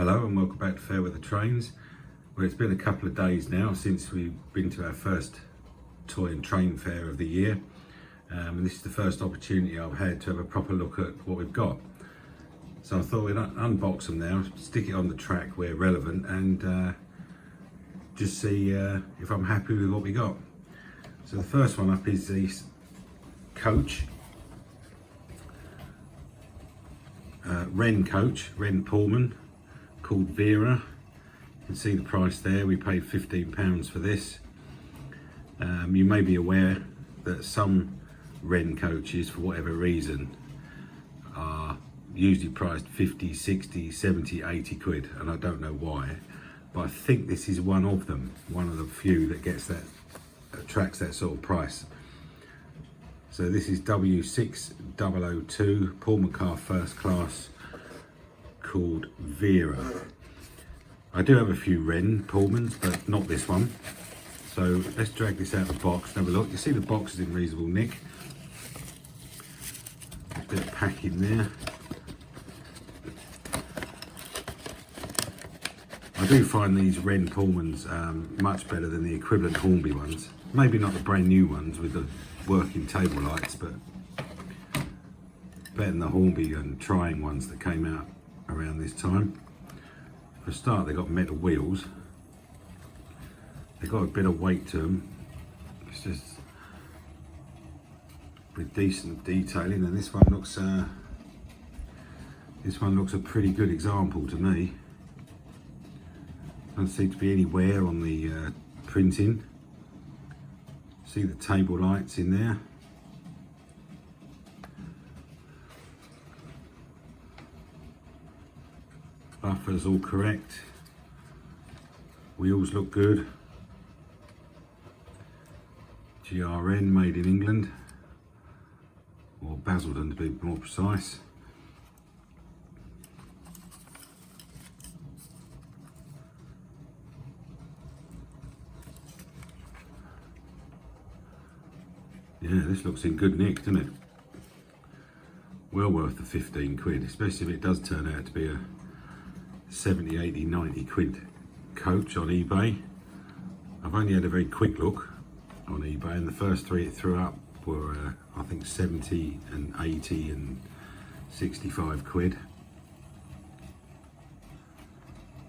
Hello and welcome back to Fair Weather Trains. Well, it's been a couple of days now since we've been to our first toy and train fair of the year, and this is the first opportunity I've had to have a proper look at what we've got. So I thought we'd unbox them now, stick it on the track where relevant, and just see if I'm happy with what we got. So the first one up is the coach, Wrenn coach, Wrenn Pullman, called Vera. You can see the price there. We paid £15 for this. You may be aware that some Wrenn coaches, for whatever reason, are usually priced 50, 60, 70, 80 quid, and I don't know why, but I think this is one of them, one of the few that gets that, attracts that sort of price. So this is W6002 Pullman car first class, called Vera. I do have a few Wrenn Pullmans, but not this one. So let's drag this out of the box and have a look. You see the box is in reasonable nick. A bit of packing there. I do find these Wrenn Pullmans much better than the equivalent Hornby ones. Maybe not the brand new ones with the working table lights, but better than the Hornby and trying ones that came out around this time. For a start, they got metal wheels. They got a bit of weight to them. It's just with decent detailing, and this one looks a pretty good example to me. Doesn't seem to be any wear on the printing. See the table lights in there. Buffers all correct. Wheels look good. GRN, made in England, or Basildon to be more precise. Yeah, this looks in good nick, doesn't it? Well worth the 15 quid, especially if it does turn out to be a 70, 80, 90 quid coach on eBay. I've only had a very quick look on eBay, and the first three it threw up were I think 70 and 80 and 65 quid.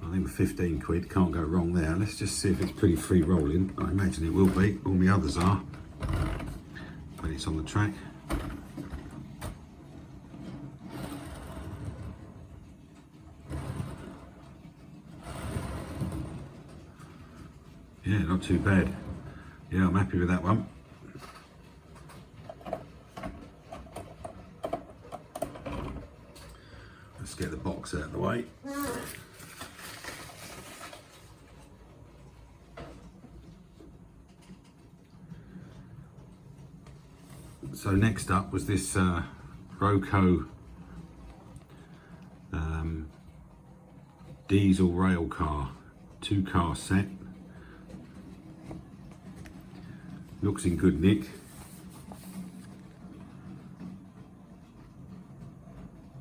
I think the 15 quid can't go wrong there. Let's just see if it's pretty free rolling. I imagine it will be. All the others are when it's on the track. Yeah, not too bad. Yeah, I'm happy with that one. Let's get the box out of the way. So next up was this Roco diesel rail car, 2-car set. Looks in good nick.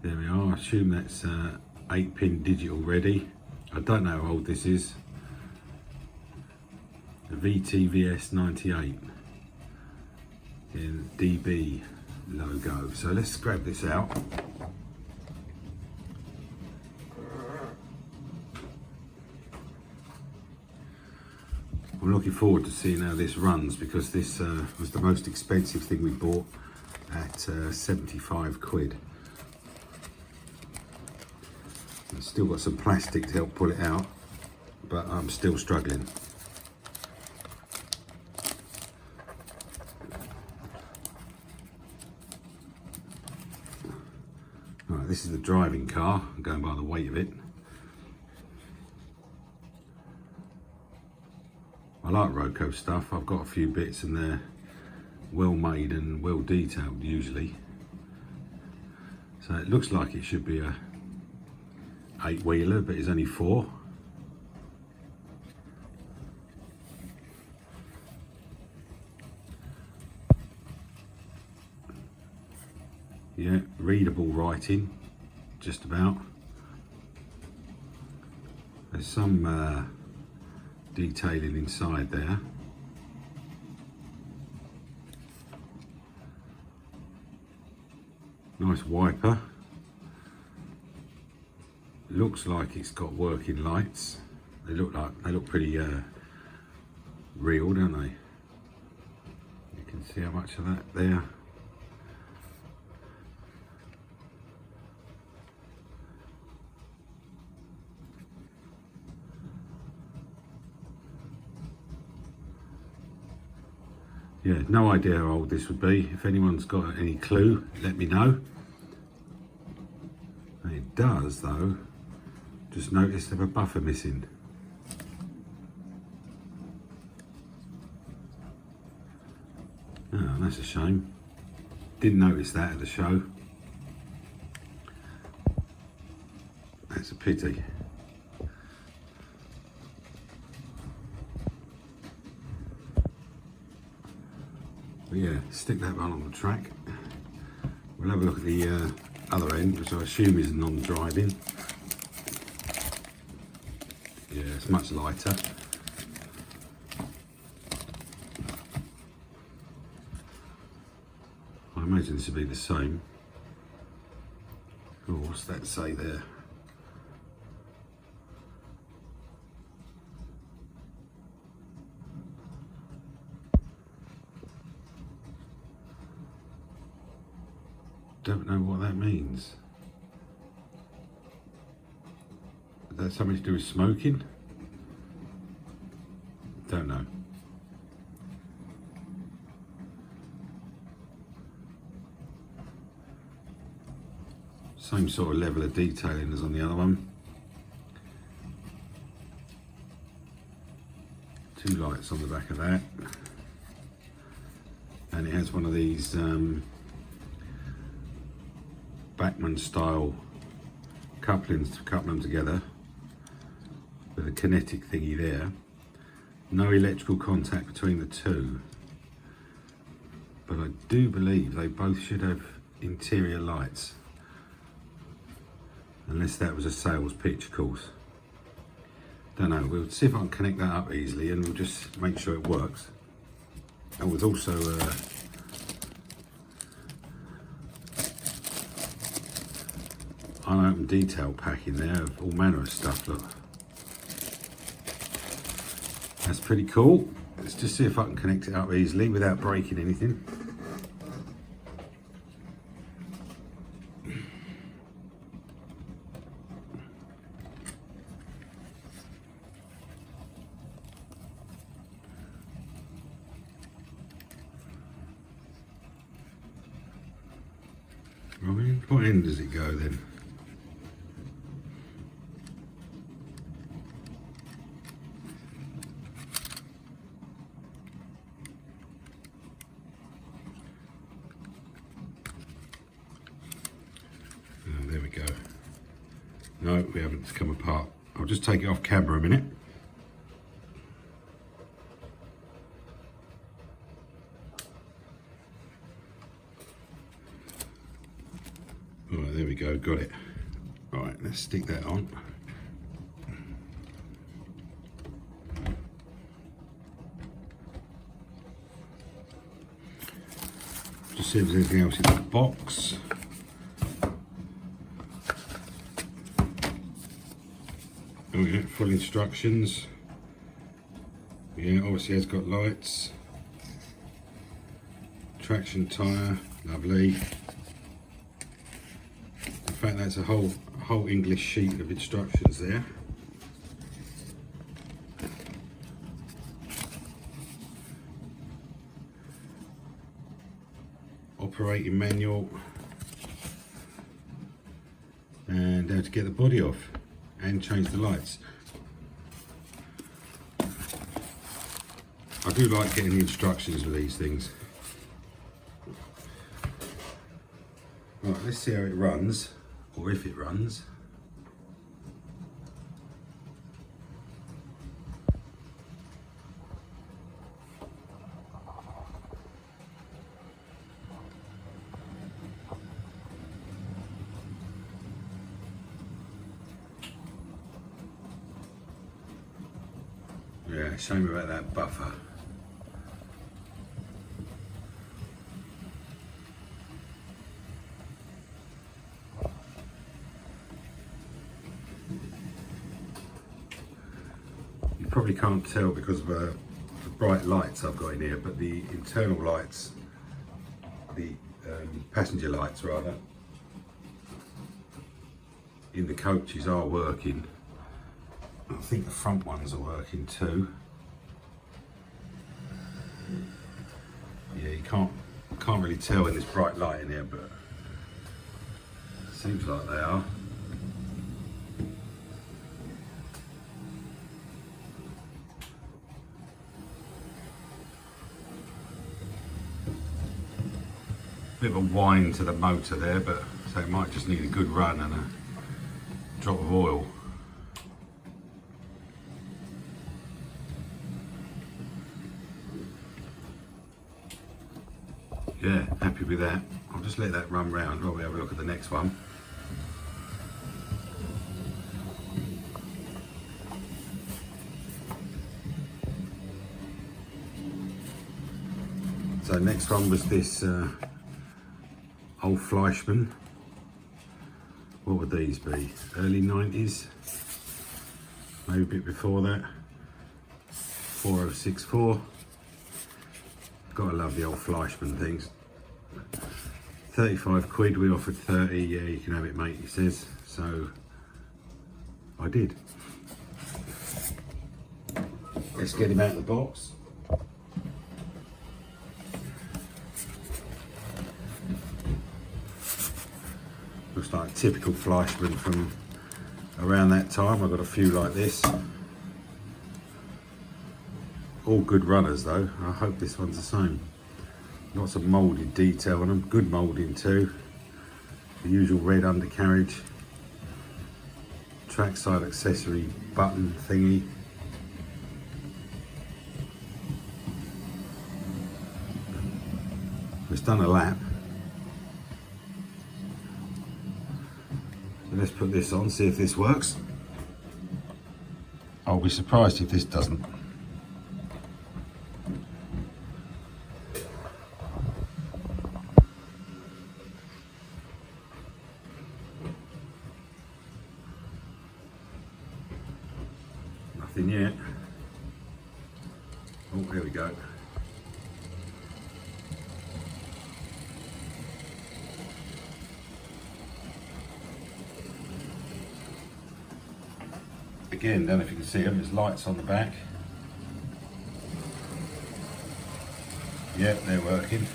There we are. I assume that's 8-pin digital ready. I don't know how old this is. The VTVS 98 in DB logo. So let's grab this out. I'm looking forward to seeing how this runs, because this was the most expensive thing we bought at 75 quid. It's still got some plastic to help pull it out, but I'm still struggling. Right, this is the driving car. I'm going by the weight of it. I like Roco stuff. I've got a few bits and they're well made and well detailed usually. So it looks like it should be a 8-wheeler, but it's only 4. Yeah, readable writing, just about. There's some detailing inside there. Nice wiper. Looks like it's got working lights. They look pretty real, don't they? You can see how much of that there. Yeah, no idea how old this would be. If anyone's got any clue, let me know. And it does, though. Just noticed there's a buffer missing. Oh, that's a shame. Didn't notice that at the show. That's a pity. But yeah, stick that one on the track. We'll have a look at the other end, which I assume is non-driving. Yeah, it's much lighter. I imagine this would be the same. Oh, what's that say there? Don't know what that means. Is that something to do with smoking? Don't know. Same sort of level of detailing as on the other one. Two lights on the back of that. And it has one of these Bachmann style couplings to couple them together with a kinetic thingy there. No electrical contact between the two, but I do believe they both should have interior lights, unless that was a sales pitch, of course. Don't know. We'll see if I can connect that up easily, and we'll just make sure it works. And there's also unopened detail pack in there of all manner of stuff. Look, that's pretty cool. Let's just see if I can connect it up easily without breaking anything. Right, what end does it go then? There we go. No, we haven't. It's come apart. I'll just take it off camera a minute. Alright, there we go, got it. Alright, let's stick that on. Just see if there's anything else in the box. Oh yeah, full instructions. Yeah, obviously has got lights. Traction tyre, lovely. In fact, that's a whole English sheet of instructions there. Operating manual, and how to get the body off and change the lights. I do like getting the instructions with these things. Right, let's see how it runs, or if it runs. Yeah, shame about that buffer. You probably can't tell because of the bright lights I've got in here, but the internal lights, the passenger lights rather, in the coaches are working. I think the front ones are working too. Yeah, you can't really tell in this bright light in here, but it seems like they are. Bit of a whine to the motor there, but so it might just need a good run and a drop of oil. Yeah, happy with that. I'll just let that run round while we have a look at the next one. So next one was this old Fleischmann. What would these be? Early 90s? Maybe a bit before that. 4064. Gotta love the old Fleischmann things. 35 quid, we offered 30. Yeah, you can have it, mate, he says. So I did. Let's get him out of the box. Looks like a typical Fleischmann from around that time. I've got a few like this. All good runners though. I hope this one's the same. Lots of moulded detail on them. Good moulding too. The usual red undercarriage. Trackside accessory button thingy. It's done a lap. So let's put this on, see if this works. I'll be surprised if this doesn't. Nothing yet. Oh, here we go. Again, don't know if you can see them, there's lights on the back. Yep, they're working.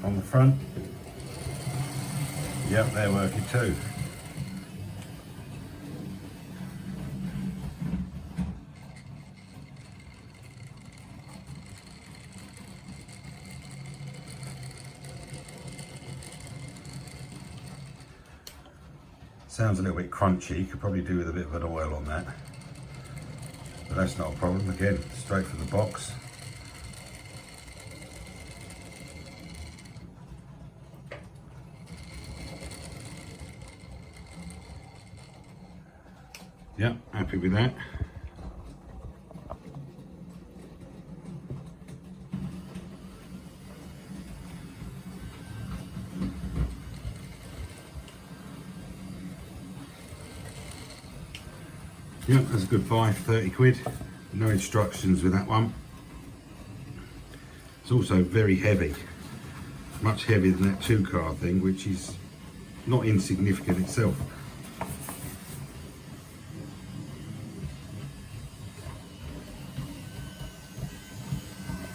On the front. Yep, they're working too. Sounds a little bit crunchy, could probably do with a bit of an oil on that. But that's not a problem, again, straight from the box. Yep, happy with that. Yep, that's a good buy, 30 quid. No instructions with that one. It's also very heavy, much heavier than that 2-car thing, which is not insignificant itself.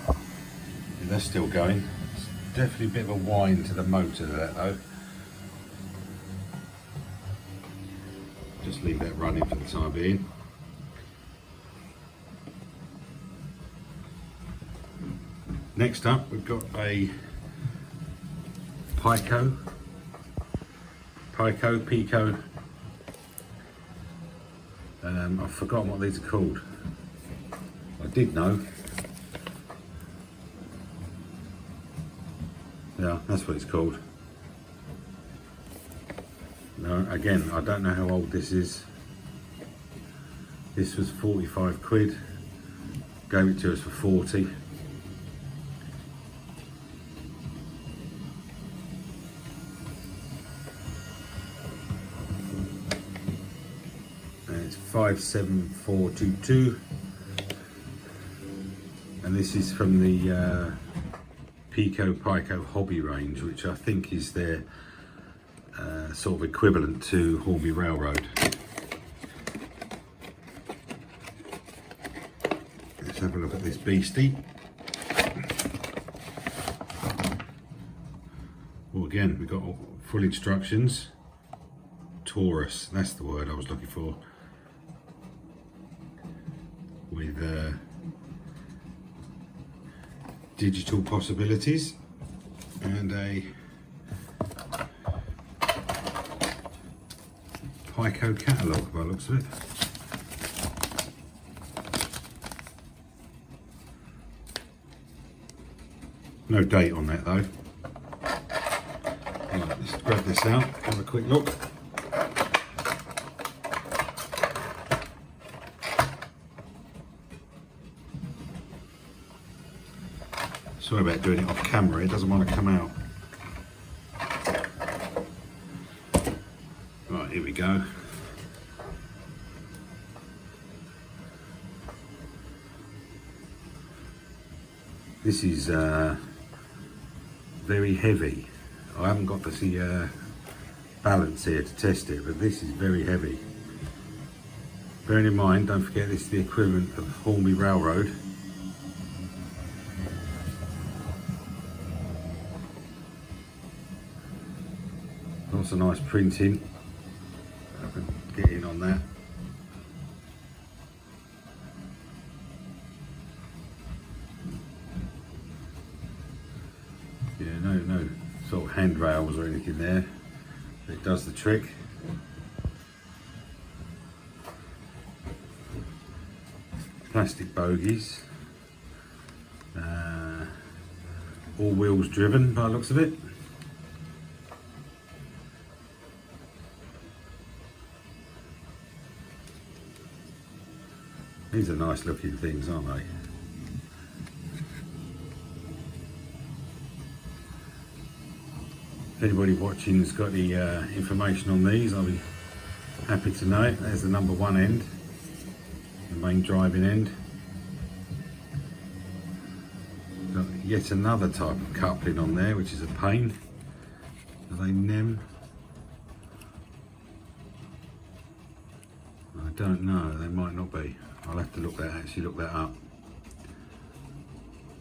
Yeah, that's still going. It's definitely a bit of a whine to the motor to that though. Just leave that running for the time being. Next up, we've got a Pico. I've forgotten what these are called. I did know. Yeah, that's what it's called. No, again, I don't know how old this is. This was 45 quid. Gave it to us for 40. And it's 57422. And this is from the Pico Pico hobby range, which I think is their sort of equivalent to Hornby Railroad. Let's have a look at this beastie. Well, again, we've got full instructions. Taurus, that's the word I was looking for. With digital possibilities and a Pico catalogue by the looks of it. No date on that though. Right, let's grab this out, have a quick look. Sorry about doing it off camera, it doesn't want to come out. Right, here we go. This is very heavy. I haven't got the balance here to test it, but this is very heavy. Bearing in mind, don't forget this is the equivalent of Hornby Railroad. Lots of nice printing. I can get in on that. Yeah, no sort of handrails or anything there. It does the trick. Plastic bogies. All wheels driven by the looks of it. These are nice looking things, aren't they? If anybody watching has got any information on these, I'll be happy to know it. There's the number one end, the main driving end. Got yet another type of coupling on there, which is a pain. Are they NEM? I don't know, they might not be. I'll have to look that up.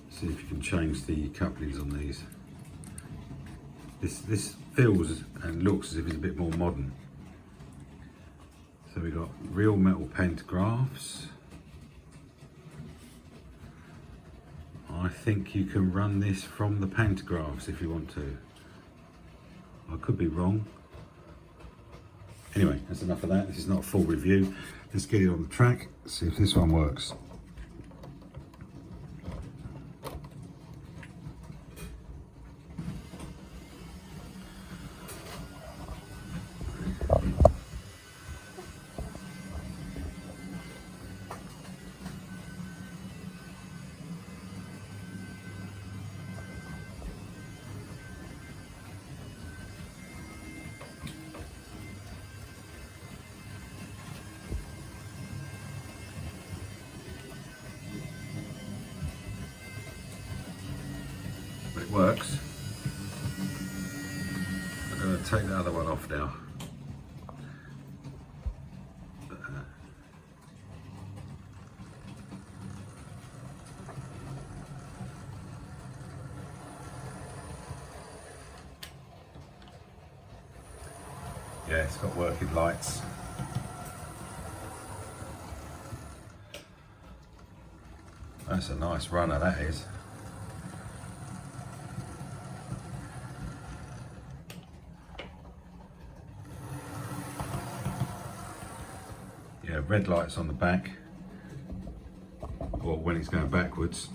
See if you can change the couplings on these. This feels and looks as if it's a bit more modern. So we've got real metal pantographs. I think you can run this from the pantographs if you want to. I could be wrong. Anyway, that's enough of that. This is not a full review. Let's get it on the track, see if this one works. It works. I'm going to take the other one off now. Yeah, it's got working lights. That's a nice runner, that is. Yeah, red lights on the back, or when it's going backwards,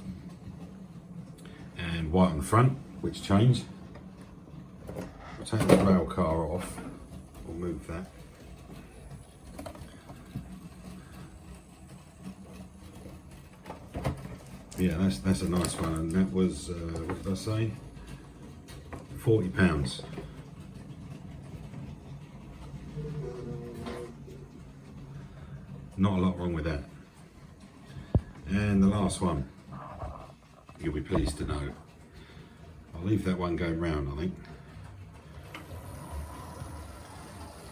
and white on the front, which change. I'll take the rail car off. We'll move that. Yeah, that's a nice one, and that was what did I say? £40. Not a lot wrong with that. And the last one, you'll be pleased to know. I'll leave that one going round, I think,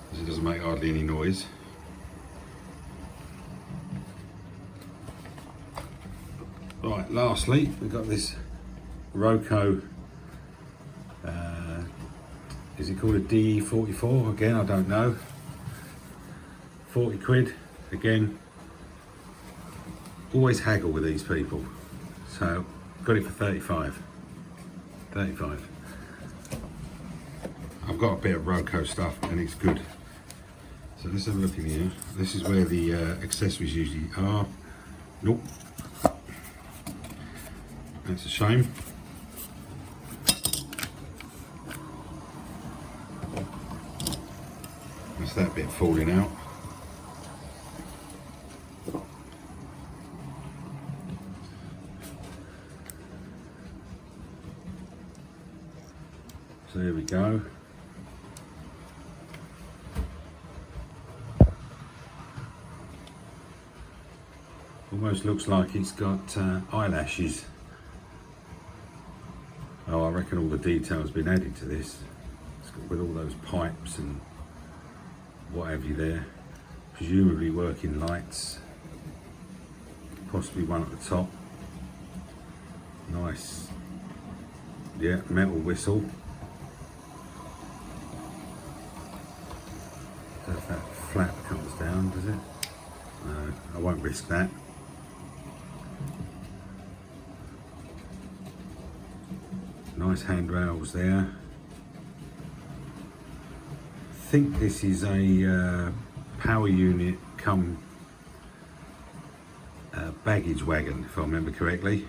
because it doesn't make hardly any noise. Right, lastly, we've got this Roco, is it called a DE44? Again, I don't know. 40 quid, again. Always haggle with these people. So, got it for 35. 35. I've got a bit of Roco stuff and it's good. So let's have a look in here. This is where the accessories usually are. Nope. That's a shame. That's that bit falling out. So here we go. Almost looks like it's got eyelashes. Oh, I reckon all the detail's been added to this. It's got with all those pipes and what have you there. Presumably working lights. Possibly one at the top. Nice. Yeah, metal whistle. If that flap comes down, does it? No, I won't risk that. Nice handrails there. I think this is a power unit come baggage wagon, if I remember correctly.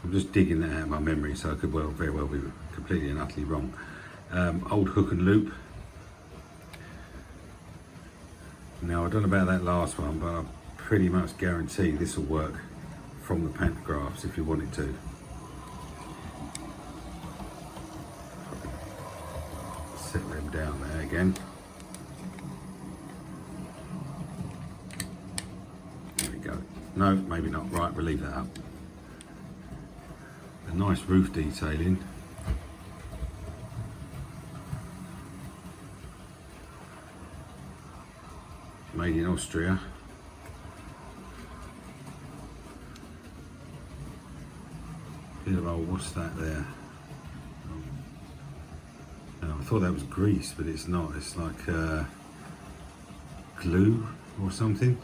I'm just digging that out of my memory, so I could very well be completely and utterly wrong. Old hook and loop. Now I don't know about that last one, but I pretty much guarantee this will work from the pantographs if you want it to. Set them down there again. There we go. No, maybe not. Right, we'll leave that up. A nice roof detailing. Made in Austria. Bit of old, what's that there? Oh, I thought that was grease, but it's not. It's like glue or something.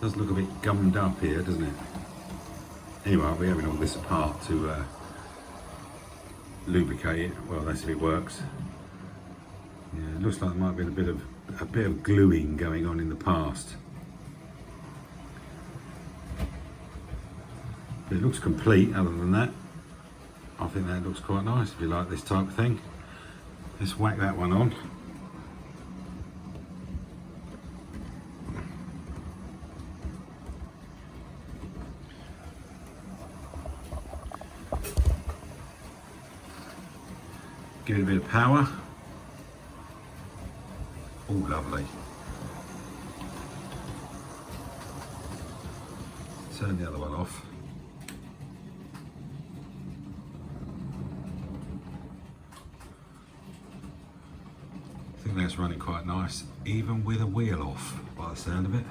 Does look a bit gummed up here, doesn't it? Anyway, I'll be having all this apart to lubricate it. Well, that's if it works. Yeah, it looks like there might have been a bit of gluing going on in the past. But it looks complete. Other than that, I think that looks quite nice if you like this type of thing. Let's whack that one on. Give it a bit of power. Oh, lovely. Turn the other one off. I think that's running quite nice, even with a wheel off, by the sound of it.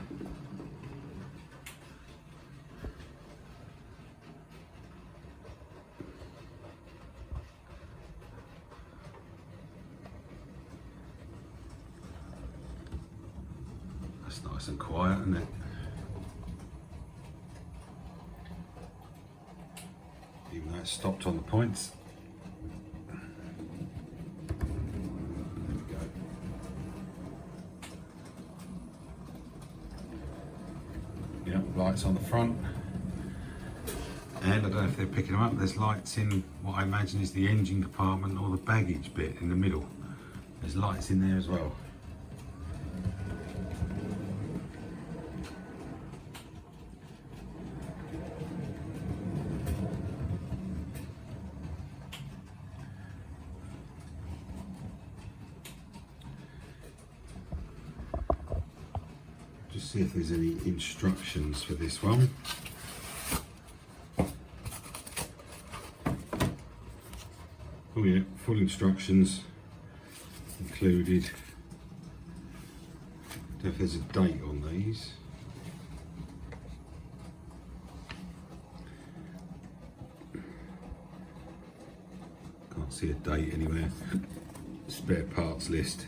That's nice and quiet, isn't it? Even though it's stopped on the points. Yep, lights on the front. end, I don't know if they're picking them up, there's lights in what I imagine is the engine compartment or the baggage bit in the middle. There's lights in there as well. Just see if there's any instructions for this one. Oh yeah, full instructions included. Don't know if there's a date on these. Can't see a date anywhere. Spare parts list.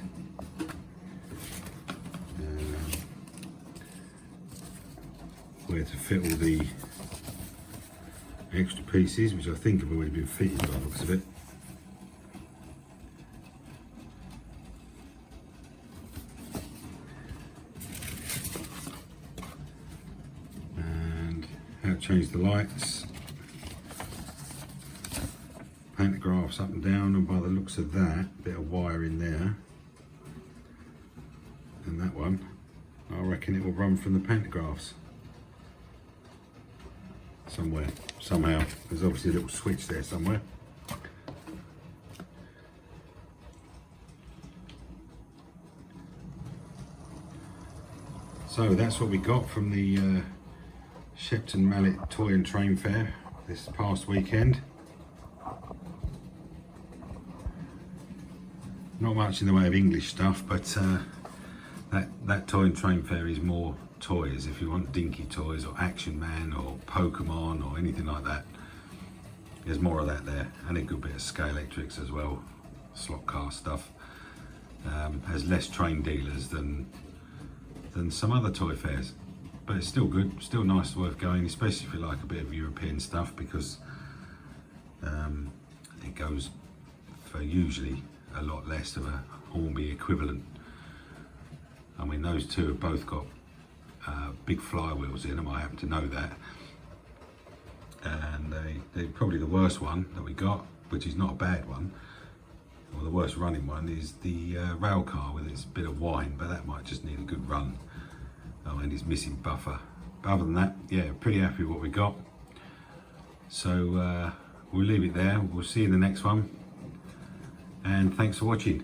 Where to fit all the extra pieces, which I think have already been fitted by the looks of it. And how to change the lights. Pantographs up and down, and by the looks of that, bit of wire in there. And that one, I reckon it will run from the pantographs. Somewhere, somehow. There's obviously a little switch there somewhere. So that's what we got from the Shepton Mallet Toy and Train Fair this past weekend. Not much in the way of English stuff, but that Toy and Train Fair is more toys. If you want dinky toys or Action Man or Pokemon or anything like that, there's more of that there, and a good bit of Scalextrics as well, slot car stuff. Has less train dealers than some other toy fairs, but it's still good, still nice, worth going, especially if you like a bit of European stuff, because it goes for usually a lot less of a Hornby equivalent. I mean, those two have both got big flywheels in them, I happen to know that, and they're probably the worst one that we got, which is not a bad one, or the worst running one is the rail car with its bit of whine, but that might just need a good run. I mean, it's missing buffer, but other than that, yeah, pretty happy with what we got. So we'll leave it there, we'll see you in the next one, and thanks for watching.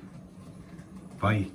Bye.